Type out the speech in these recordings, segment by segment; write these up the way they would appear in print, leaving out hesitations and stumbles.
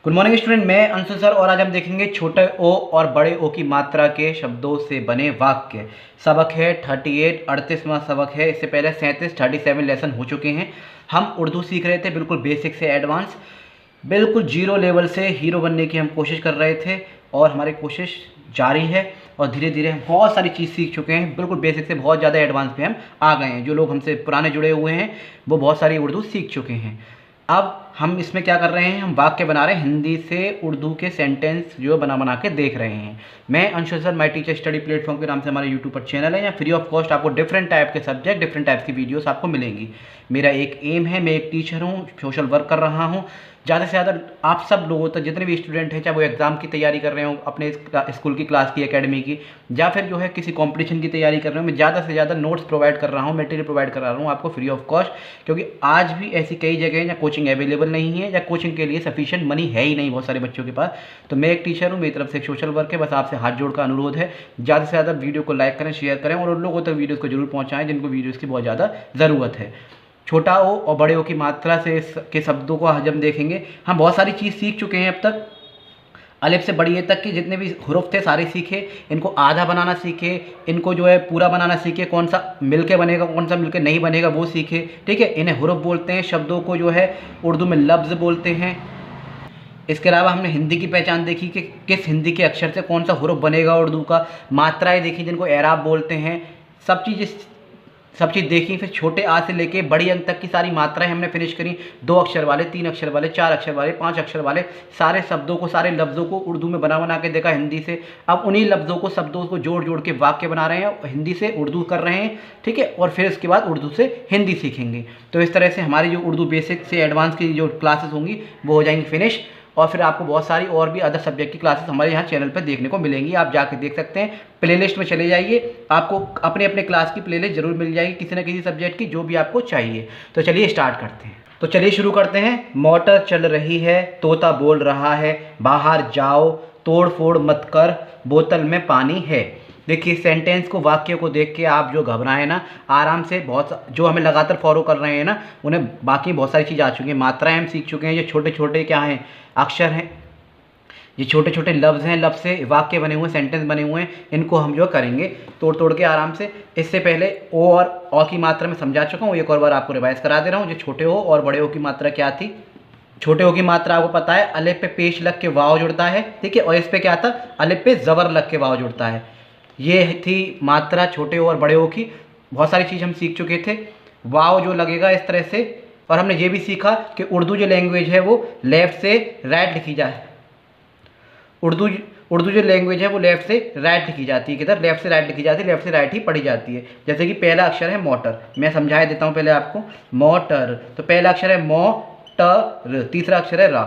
Good morning student, मैं Anshu sir और आज हम देखेंगे छोटे ओ और बड़े ओ की मात्रा के शब्दों से बने वाक्य। सबक है 38, 38वां सबक है। इससे पहले 37, 37 लेसन हो चुके हैं। हम उर्दू सीख रहे थे, बिल्कुल बेसिक से एडवांस, बिल्कुल जीरो लेवल से हीरो बनने की हम कोशिश कर रहे थे और हमारी कोशिश जारी है और धीरे धीरे हम बहुत सारी चीज़ सीख चुके हैं। बिल्कुल बेसिक से बहुत ज़्यादा एडवांस पे हम आ गए हैं। जो लोग हमसे पुराने जुड़े हुए हैं वो बहुत सारी उर्दू सीख चुके हैं। अब हम इसमें क्या कर रहे हैं, हम वाक्य बना रहे हैं, हिंदी से उर्दू के सेंटेंस जो बना के देख रहे हैं। मैं Anshu sir, my teacher study platform के नाम से हमारे यूट्यूब पर चैनल है। या फ्री ऑफ कॉस्ट आपको डिफरेंट टाइप के सब्जेक्ट, डिफरेंट टाइप्स की वीडियोस आपको मिलेंगी। मेरा एक एम है, मैं एक टीचर हूँ, सोशल वर्क कर रहा हूँ। ज़्यादा से ज़्यादा आप सब लोगों तक, जितने भी स्टूडेंट हैं, चाहे वो एग्ज़ाम की तैयारी कर रहे हो, अपने स्कूल की क्लास की, एकेडमी की, या फिर जो है किसी कंपटीशन की तैयारी कर रहे हो, मैं ज़्यादा से ज़्यादा नोट्स प्रोवाइड कर रहा हूँ, मटेरियल प्रोवाइड कर रहा हूँ आपको फ्री ऑफ कॉस्ट। क्योंकि आज भी ऐसी कई जगह हैं जहाँ कोचिंग अवेलेबल नहीं है या कोचिंग के लिए सफिशिएंट मनी है ही नहीं बहुत सारे बच्चों के पास। तो मैं एक टीचर हूँ, मेरी तरफ से एक सोशल वर्क है। बस आपसे हाथ जोड़ का अनुरोध है, ज़्यादा से ज़्यादा वीडियो को लाइक करें, शेयर करें और उन लोगों तक वीडियोज़ को जरूर पहुँचाएँ जिनको वीडियोज़ की बहुत ज़्यादा ज़रूरत है। छोटा ओ और बड़े ओ की मात्रा से के शब्दों को आज हम देखेंगे। हम बहुत सारी चीज़ सीख चुके हैं अब तक। अलिफ से बड़ी ए तक के जितने भी हुरूफ थे सारे सीखे। इनको आधा बनाना सीखे, इनको जो है पूरा बनाना सीखे, कौन सा मिलके बनेगा कौन सा मिलके नहीं बनेगा वो सीखे। ठीक है, इन्हें हुरूफ बोलते हैं, शब्दों को जो है उर्दू में लफ्ज़ बोलते हैं। इसके अलावा हमने हिंदी की पहचान देखी कि किस हिंदी के अक्षर से कौन सा हुरूफ बनेगा उर्दू का। मात्राएँ देखी जिनको एराब बोलते हैं। सब चीज़ देखी। फिर छोटे आ से लेके बड़ी अंक तक की सारी मात्राएं हमने फिनिश करी। 2 अक्षर वाले, 3 अक्षर वाले, 4 अक्षर वाले, 5 अक्षर वाले सारे शब्दों को, सारे लफ्ज़ों को उर्दू में बना के देखा हिंदी से। अब उन्हीं लफ्ज़ों को, शब्दों को जोड़ के वाक्य बना रहे हैं, हिंदी से उर्दू कर रहे हैं। ठीक है, और फिर इसके बाद उर्दू से हिंदी सीखेंगे। तो इस तरह से हमारी जो उर्दू बेसिक से एडवांस की जो क्लासेस होंगी वो हो जाएंगी फिनिश। और फिर आपको बहुत सारी और भी अदर सब्जेक्ट की क्लासेस हमारे यहाँ चैनल पर देखने को मिलेंगी। आप जाके देख सकते हैं, प्लेलिस्ट में चले जाइए, आपको अपने अपने क्लास की प्लेलिस्ट जरूर मिल जाएगी, किसी न किसी सब्जेक्ट की जो भी आपको चाहिए। तो चलिए स्टार्ट करते हैं। तो चलिए शुरू करते हैं। मोटर चल रही है, तोता बोल रहा है, बाहर जाओ, तोड़ फोड़ मत कर, बोतल में पानी है। देखिए, सेंटेंस को, वाक्य को देख के आप जो घबराएं ना, आराम से, बहुत जो हमें लगातार फॉलो कर रहे हैं ना, उन्हें बाकी बहुत सारी चीज़ आ चुकी हैं। मात्राएं हम सीख चुके हैं। ये छोटे छोटे क्या हैं, अक्षर हैं, ये छोटे छोटे लफ्ज़ हैं, लफ्ज़ से वाक्य बने हुए, सेंटेंस बने हुए हैं। इनको हम जो करेंगे तोड़ के आराम से। इससे पहले ओ और औ की मात्रा में समझा चुका हूँ, एक और बार आपको रिवाइज करा दे रहा हूँ। जो छोटे ओ और बड़े ओ की मात्रा क्या थी। छोटे ओ की मात्रा आपको पता है, अलिफ पे पेश लग के वाव जुड़ता है। ठीक है, और इस पे क्या था, अलिफ पे ज़बर लग के वाव जुड़ता है। ये थी मात्रा छोटे ओ और बड़े ओ की। बहुत सारी चीज़ हम सीख चुके थे। वाव जो लगेगा इस तरह से। और हमने ये भी सीखा कि उर्दू जो लैंग्वेज है वो लेफ़्ट से राइट लिखी जाए। उर्दू जो लैंग्वेज है वो लेफ़्ट से राइट लिखी जाती है। किधर, लेफ़्ट से राइट लिखी जाती है, लेफ़्ट से राइट ही पढ़ी जाती है। जैसे कि पहला अक्षर है मोटर, मैं समझा देता हूँ पहले आपको। मोटर, तो पहला अक्षर है मो टर, तीसरा अक्षर है रा।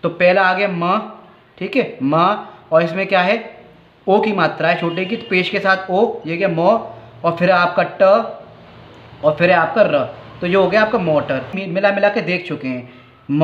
तो पहला आ गया म, ठीक है, म, और इसमें क्या है, ओ की मात्रा है छोटे की, तो पेश के साथ ओ, ये क्या मो, और फिर आपका ट, और फिर है आपका र। तो ये हो गया आपका मोटर। मिला के देख चुके हैं। म,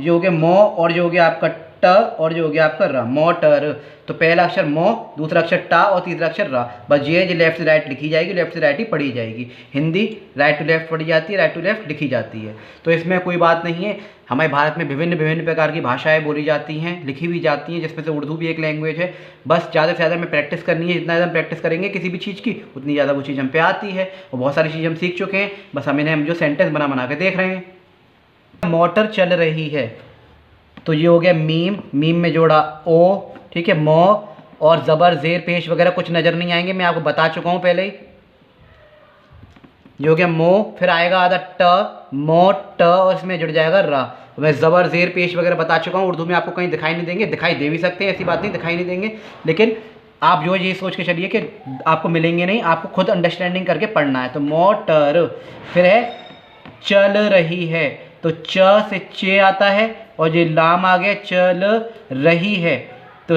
ये हो गया मो, और ये हो गया आपका ट, और जो हो गया आपका र, मोटर। तो पहला अक्षर मो, दूसरा अक्षर टा और तीसरा अक्षर रा। बस ये जो लेफ्ट से राइट लिखी जाएगी, लेफ्ट से राइट ही पढ़ी जाएगी। हिंदी राइट टू लेफ्ट पढ़ी जाती है, राइट टू लेफ्ट लिखी जाती है। तो इसमें कोई बात नहीं है। हमारे भारत में विभिन्न प्रकार की भाषाएं बोली जाती हैं, लिखी भी जाती हैं, जिसमें से उर्दू भी एक लैंग्वेज है। बस ज़्यादा से ज़्यादा हमें प्रैक्टिस करनी है। जितना ज़्यादा हम प्रैक्टिस करेंगे किसी भी चीज़ की, उतनी ज़्यादा वो चीज़ हम पे आती है। और बहुत सारी चीज़ हम सीख चुके हैं, बस हम जो सेंटेंस बना के देख रहे हैं। मोटर चल रही है, तो ये हो गया मीम, मीम में जोड़ा ओ, ठीक है, मो, और ज़बर ज़ेर पेश वगैरह कुछ नज़र नहीं आएंगे, मैं आपको बता चुका हूँ पहले ही। ये हो गया मो, फिर आएगा आधा ट, मो ट, और इसमें जुड़ जाएगा रा। मैं ज़बर ज़ेर पेश वगैरह बता चुका हूँ। उर्दू में आपको कहीं दिखाई नहीं देंगे, दिखाई दे भी सकते हैं, ऐसी बात नहीं, दिखाई नहीं देंगे, लेकिन आप जो ये सोच के चलिए कि आपको मिलेंगे नहीं, आपको खुद अंडरस्टैंडिंग करके पढ़ना है। तो मोटर, फिर है चल रही है, तो च से चे आता है, और ये लाम आ गया, चल रही है, तो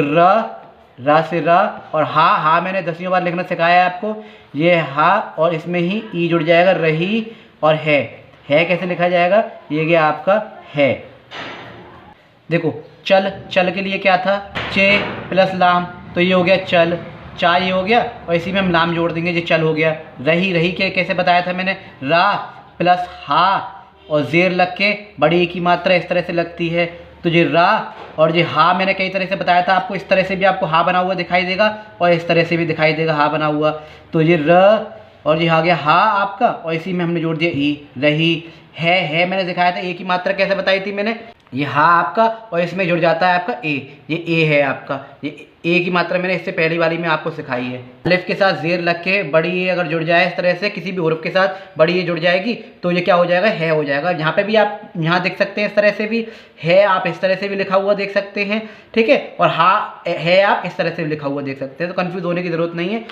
रा से रा, और हा मैंने 10वीं बार लिखना सिखाया है आपको। ये हा, और इसमें ही ई जुड़ जाएगा, रही, और है कैसे लिखा जाएगा, ये गया आपका है। देखो, चल के लिए क्या था, चे प्लस लाम, तो ये हो गया चल, चा ये हो गया, और इसी में हम लाम जोड़ देंगे, ये चल हो गया। रही के कैसे बताया था मैंने, रा प्लस हा और ज़ेर लग के बड़ी की मात्रा इस तरह से लगती है, तो ये रा और ये हा मैंने कई तरह से बताया था आपको, इस तरह से भी आपको हा बना हुआ दिखाई देगा और इस तरह से भी दिखाई देगा हा बना हुआ। तो ये र और ये आ गया हा आपका, और इसी में हमने जोड़ दिया ई, रही। है मैंने दिखाया था ए की मात्रा कैसे बताई थी मैंने, ये हा आपका और इसमें जुड़ जाता है आपका ए, ये ए है आपका, ये ए की मात्रा मैंने इससे पहली वाली में आपको सिखाई है। अलिफ के साथ जेर लग के बड़ी ए अगर जुड़ जाए इस तरह से, किसी भी हुर्फ के साथ बड़ी ए जुड़ जाएगी तो ये क्या हो जाएगा, है हो जाएगा। यहाँ पे भी आप यहाँ देख सकते हैं इस तरह से भी है, आप इस तरह से भी लिखा हुआ देख सकते हैं, ठीक है। और हा है आप इस तरह से भी लिखा हुआ देख सकते हैं, तो कन्फ्यूज होने की ज़रूरत नहीं है,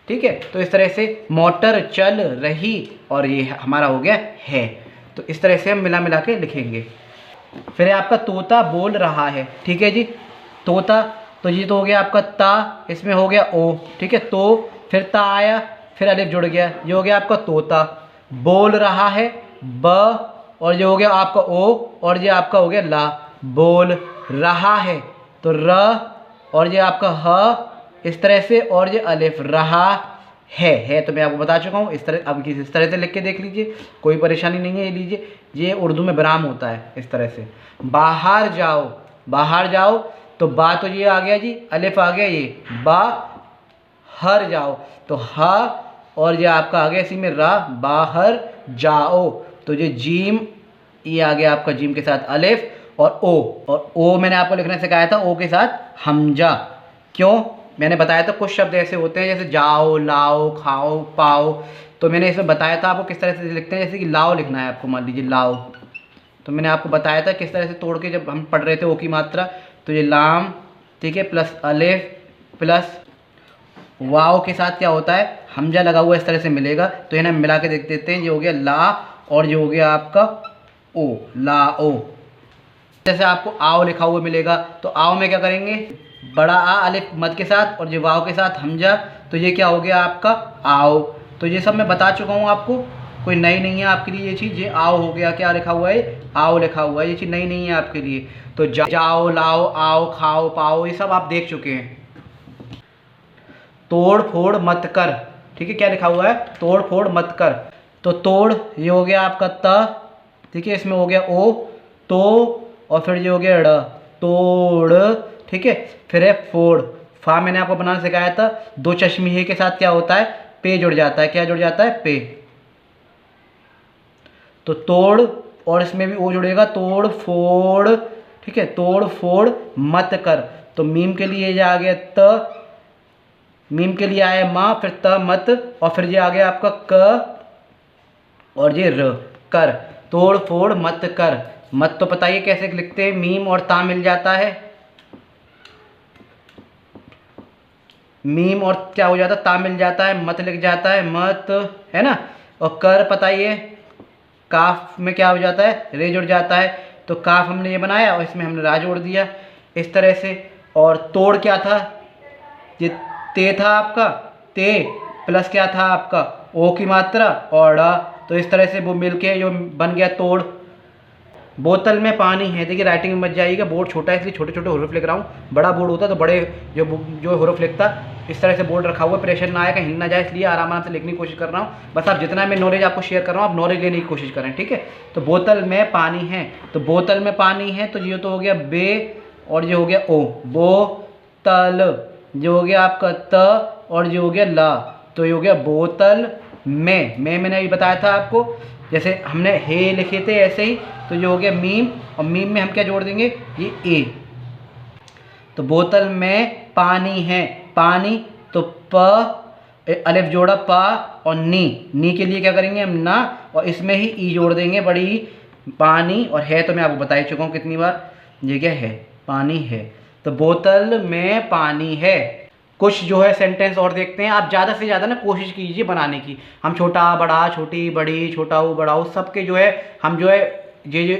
ठीक है। तो इस तरह से मोटर चल रही और ये हमारा हो गया है। तो इस तरह से हम मिला के लिखेंगे। फिर है आपका तोता बोल रहा है, ठीक है जी। तोता, तो ये तो हो गया आपका ता, इसमें हो गया ओ, ठीक है। तो फिर ता आया, फिर अलिफ जुड़ गया, ये हो गया आपका तोता। बोल रहा है ब, और ये हो गया आपका ओ, और ये आपका हो गया ला। बोल रहा है तो र, और ये आपका ह इस तरह से, और ये अलिफ रहा है तो मैं आपको बता चुका हूँ। इस तरह अब इस तरह से लिख के देख लीजिए, कोई परेशानी नहीं है। ये लीजिए, ये उर्दू में विराम होता है इस तरह से। बाहर जाओ, बाहर जाओ तो बा तो ये आ गया जी, अलिफ आ गया ये, बा हर जाओ तो हा, और ये आपका आ गया इसी में रा, बाहर जाओ। तो ये जीम, ये आ गया आपका जीम के साथ अलिफ और ओ मैंने आपको लिखना सिखाया था ओ के साथ हमजा। क्यों, मैंने बताया था कुछ शब्द ऐसे होते हैं जैसे जाओ, लाओ, खाओ, पाओ, तो मैंने इसमें बताया था आपको किस तरह से लिखते हैं। जैसे कि लाओ लिखना है आपको, मान लीजिए लाओ, तो मैंने आपको बताया था किस तरह से तोड़ के, जब हम पढ़ रहे थे ओ की मात्रा। तो ये लाम, ठीक है, प्लस अलिफ प्लस वाओ के साथ क्या होता है, हमजा लगा हुआ इस तरह से मिलेगा। तो इन्हें मिला के देख देते हैं। ये हो गया ला और ये हो गया आपका ओ, ला ओ। जैसे आपको आओ लिखा हुआ मिलेगा, तो आओ में क्या करेंगे, बड़ा आ अलिफ मद के साथ और जो वाव के साथ हमजा, तो ये क्या हो गया आपका आओ। तो ये सब मैं बता चुका हूँ आपको, कोई नई नहीं है आपके लिए ये चीज़। ये आओ हो गया, क्या लिखा हुआ है, आओ लिखा हुआ है, ये चीज़ नई नहीं है आपके लिए। तो जाओ, लाओ, आओ, खाओ, पाओ, ये सब आप देख चुके हैं। तोड़ फोड़ मत कर, ठीक है, क्या लिखा हुआ है, तोड़ फोड़ मत कर। तो तोड़, ये हो गया आपका त, ठीक है, इसमें हो गया ओ, तो, और फिर ये हो गया ड़, तोड़, ठीक है। फिर है फोड़, फा मैंने आपको बनाना सिखाया था, दो चश्मी है के साथ क्या होता है, पे जुड़ जाता है, क्या जुड़ जाता है, पे। तो तोड़, और इसमें भी ओ जुड़ेगा, तोड़ फोड़, ठीक है, तोड़ फोड़ मत कर। तो मीम के लिए ये आ गया त, मीम के लिए आया माँ, फिर त मत, और फिर ये आ गया आपका क और ये र, कर। तोड़ फोड़ मत कर। मत तो पता ही कैसे लिखते हैं, मीम और ता मिल जाता है, मीम और क्या हो जाता है, ता मिल जाता है, मत लिख जाता है, मत, है ना। और कर पता ही है, काफ में क्या हो जाता है, रे जुड़ जाता है। तो काफ हमने ये बनाया और इसमें हमने रा जोड़ दिया इस तरह से। और तोड़ क्या था, ये ते था आपका, ते प्लस क्या था आपका ओ की मात्रा और ड़ा, तो इस तरह से वो मिलके जो बन गया तोड़। बोतल में पानी है, देखिए राइटिंग में मत जाइएगा, बोर्ड छोटा है इसलिए छोटे छोटे हुरूफ लिख रहा हूँ। बड़ा बोर्ड होता तो बड़े जो हुरूफ लिखता। इस तरह से बोर्ड रखा हुआ, प्रेशर ना आए, कहीं हिल ना जाए, इसलिए आराम से लिखने की कोशिश कर रहा हूँ। बस आप जितना मैं नॉलेज आपको शेयर कर रहा हूँ, आप नॉलेज लेने की कोशिश करें, ठीक है। तो बोतल में पानी है, तो बोतल में पानी है, तो ये तो हो गया बे और ये हो गया ओ, बो तल, जो हो गया आपका त और ये हो गया ला, तो ये हो गया बोतल में। मैंने अभी बताया था आपको, जैसे हमने हे लिखे थे ऐसे ही, तो ये हो गया मीम, और मीम में हम क्या जोड़ देंगे, ये ए। तो बोतल में पानी है, पानी, तो प अलिफ जोड़ा पा, और नी के लिए क्या करेंगे हम ना, और इसमें ही ई जोड़ देंगे, बड़ी पानी। और है तो मैं आपको बता ही चुका हूँ कितनी बार, ये क्या है, पानी है। तो बोतल में पानी है। कुछ जो है सेंटेंस और देखते हैं। आप ज़्यादा से ज़्यादा ना कोशिश कीजिए बनाने की। हम छोटा बड़ा, छोटी बड़ी, छोटा हो बड़ा हो, सबके जो है हम जो है ये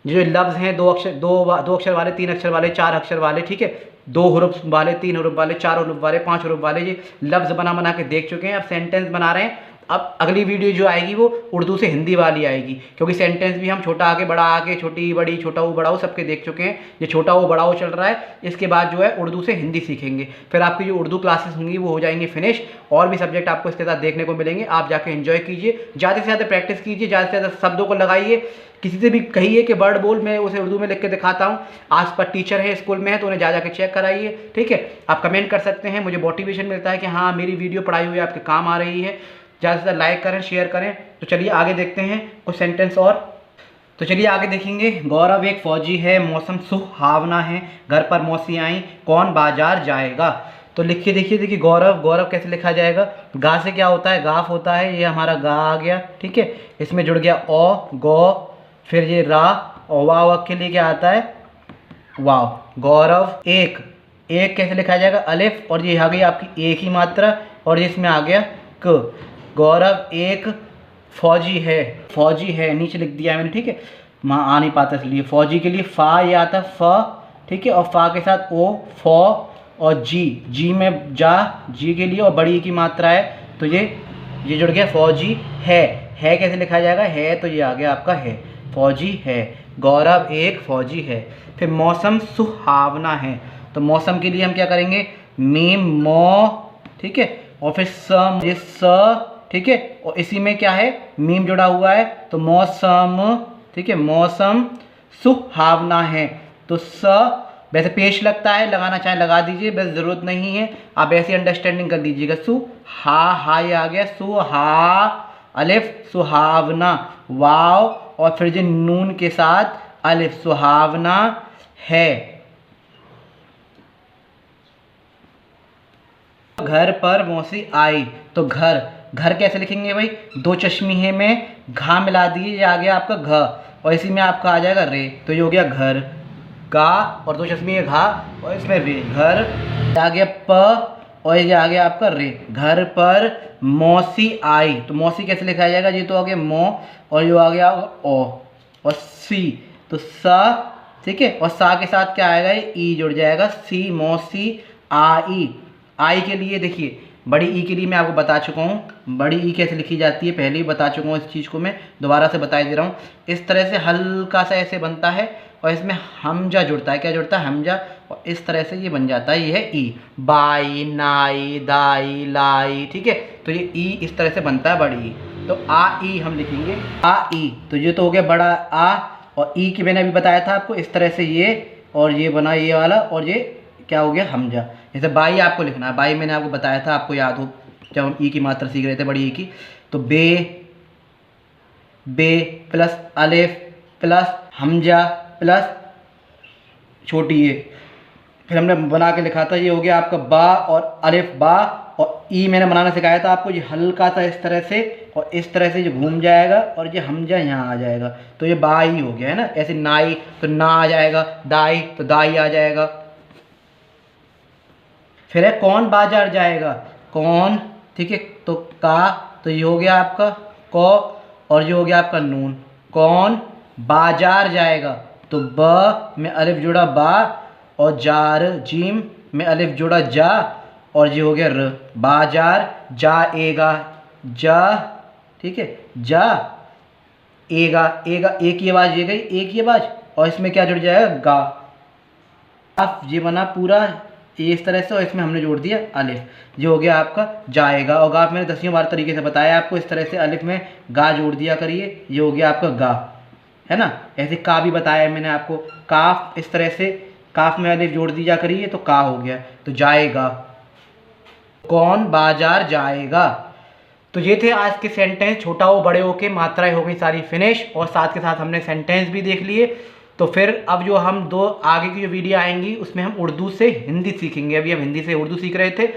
जो लफ्ज़ हैं, दो अक्षर वाले, तीन अक्षर वाले, चार अक्षर वाले, ठीक है, दो हुरूफ वाले, तीन हुरूफ वाले, चार हुरूफ वाले, पांच हुरूफ वाले, ये लफ्ज़ बना के देख चुके हैं। अब सेंटेंस बना रहे हैं, अब अगली वीडियो जो आएगी वो उर्दू से हिंदी वाली आएगी, क्योंकि सेंटेंस भी हम छोटा आगे बड़ा आगे छोटी बड़ी छोटा ओ बड़ा ओ सबके देख चुके हैं। ये छोटा ओ बड़ा ओ चल रहा है, इसके बाद जो है उर्दू से हिंदी सीखेंगे, फिर आपकी जो उर्दू क्लासेस होंगी वो हो जाएंगी फिनिश। और भी सब्जेक्ट आपको इसके साथ देखने को मिलेंगे, आप जाके एंजॉय कीजिए, ज़्यादा से ज़्यादा प्रैक्टिस कीजिए, ज़्यादा से ज़्यादा शब्दों को लगाइए। किसी से भी कहिए कि वर्ड बोल, मैं उसे उर्दू में लिख के दिखाता हूँ। आस पास टीचर है स्कूल में है तो उन्हें जा जाके चेक कराइए, ठीक है। आप कमेंट कर सकते हैं, मुझे मोटिवेशन मिलता है कि हाँ मेरी वीडियो पढ़ाई हुई आपके काम आ रही है। ज़्यादा से ज़्यादा लाइक करें, शेयर करें। तो चलिए आगे देखते हैं कुछ सेंटेंस और। तो चलिए आगे देखेंगे। गौरव एक फौजी है, मौसम सुहावना है, घर पर मौसी आई, कौन बाजार जाएगा। तो लिखिए, देखिए गौरव, गौरव कैसे लिखा जाएगा। गा से क्या होता है, गाफ होता है, ये हमारा गा आ गया, ठीक है। इसमें जुड़ गया ओ, गौ, फिर ये रा, और वाव के लिए क्या आता है, वाव। गौरव एक, एक कैसे लिखा जाएगा, अलिफ, और ये आ गई आपकी एक ही मात्रा, और इसमें आ गया क। गौरव एक फौजी है, फौजी है नीचे लिख दिया है मैंने, ठीक है। माँ आ नहीं पाता इसलिए। फौजी के लिए फा ये आता है, फ, ठीक है, और फा के साथ ओ, फौ, और जी, जी में जा, जी के लिए और बड़ी की मात्रा है तो ये जुड़ गया फौजी है कैसे लिखा जाएगा, है तो ये आ गया आपका है, फौजी है। गौरव एक फौजी है। फिर मौसम सुहावना है, तो मौसम के लिए हम क्या करेंगे, मीम मौ, ठीक है, और फिर सम ये स, ठीक है, और इसी में क्या है, मीम जुड़ा हुआ है तो मौसम, ठीक है, मौसम सुहावना है। तो स वैसे पेश लगता है, लगाना चाहे लगा दीजिए, बस ज़रूरत नहीं है, आप ऐसी अंडरस्टैंडिंग कर लीजिएगा। हा ये आ गया, सुहा, अलिफ सुहावना, वाव, और फिर जो नून के साथ अलिफ, सुहावना है। घर पर मौसी आई, तो घर, घर कैसे लिखेंगे भाई, दो चश्मी है में घा मिला दिए, ये आ गया आपका घ, और इसी में आपका आ जाएगा रे, तो ये हो गया घर, गा, और दो चश्मी है घा, और इसमें रे, घर आ गया प, और ये आ गया आपका रे। घर पर मौसी आई, तो मौसी कैसे लिखा जाएगा, ये तो आ गया मो, और ये आ गया ओ, और सी, तो सा, ठीक है, और सा के साथ क्या आएगा, ये ई जुड़ जाएगा, सी, मौसी आई। आई के लिए देखिए, बड़ी ई के लिए मैं आपको बता चुका हूँ, बड़ी ई कैसे लिखी जाती है पहले ही बता चुका हूँ, इस चीज़ को मैं दोबारा से बता दे रहा हूँ। इस तरह से हल्का सा ऐसे बनता है, और इसमें हमजा जुड़ता है, क्या जुड़ता है, हमजा, और इस तरह से ये बन जाता है, ये है ई, बाई, नाई, दाई, लाई, ठीक है। तो ये ई इस तरह से बनता है, बड़ी ई। तो आ ई हम लिखेंगे, आ ई, तो ये तो हो गया बड़ा आ, और ई की मैंने अभी बताया था आपको, इस तरह से ये, और ये बना ये वाला, और ये क्या हो गया, हमजा। जैसे बाई आपको लिखना है, बाई मैंने आपको बताया था, आपको याद हो जब हम ई की मात्रा सीख रहे थे, बड़ी ई की। तो बे, बे प्लस अलिफ प्लस हमजा प्लस छोटी ए, फिर हमने बना के लिखा था, ये हो गया आपका बा, और अलिफ बा, और ई मैंने बनाना सिखाया था आपको, ये हल्का सा इस तरह से, और इस तरह से जो घूम जाएगा, और ये हमजा यहाँ आ जाएगा, तो ये बा ही हो गया है ना। ऐसे नाई तो ना आ जाएगा, दाई तो दाई आ जाएगा। फिर है कौन बाजार जाएगा, कौन, ठीक है, तो का, तो ये हो गया आपका को, और ये हो गया आपका नून, कौन बाजार जाएगा, तो ब में अलिफ जुड़ा बा, और जार, जीम में अलिफ जुड़ा जा, और ये हो गया र, बाजार जाएगा, जा, ठीक है, जा एगा, एगा एक ही आवाज़, ये गई एक ही आवाज़, और इसमें क्या जुड़ जाएगा, गा। आप ये बना पूरा ये इस तरह से, और इसमें हमने जोड़ दिया अलिफ, ये हो गया आपका जाएगा। और गा मैंने 10वीं बार तरीके से बताया आपको, इस तरह से अलिफ में गा जोड़ दिया करिए, ये हो गया आपका गा, है ना। ऐसे का भी बताया मैंने आपको, काफ, इस तरह से काफ में अलिफ जोड़ दिया करिए, तो का हो गया, तो जाएगा, कौन बाजार जाएगा। तो ये थे आज के सेंटेंस, छोटा हो बड़े हो के मात्राएं हो गई सारी फिनिश, और साथ के साथ हमने सेंटेंस भी देख लिए। तो फिर अब जो हम दो आगे की जो वीडियो आएंगी उसमें हम उर्दू से हिंदी सीखेंगे। अभी हम हिंदी से उर्दू सीख रहे थे,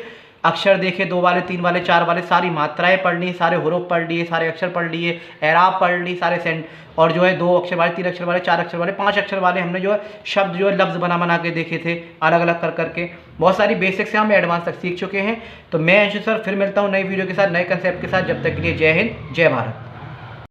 अक्षर देखे 2 वाले 3 वाले 4 वाले, सारी मात्राएं पढ़ ली, सारे हुरूफ पढ़ लिए, सारे अक्षर पढ़ लिए, एराब पढ़ ली, सारे सेंट, और जो है 2 अक्षर वाले 3 अक्षर वाले 4 अक्षर वाले 5 अक्षर वाले हमने जो है शब्द जो है लफ्ज़ बना के देखे थे, अलग अलग कर करके। बहुत सारी बेसिक से हम एडवांस तक सीख चुके हैं। तो मैं अंशु सर फिर मिलता हूँ नई वीडियो के साथ, नए कंसेप्ट के साथ। जब तक के लिए जय हिंद, जय भारत।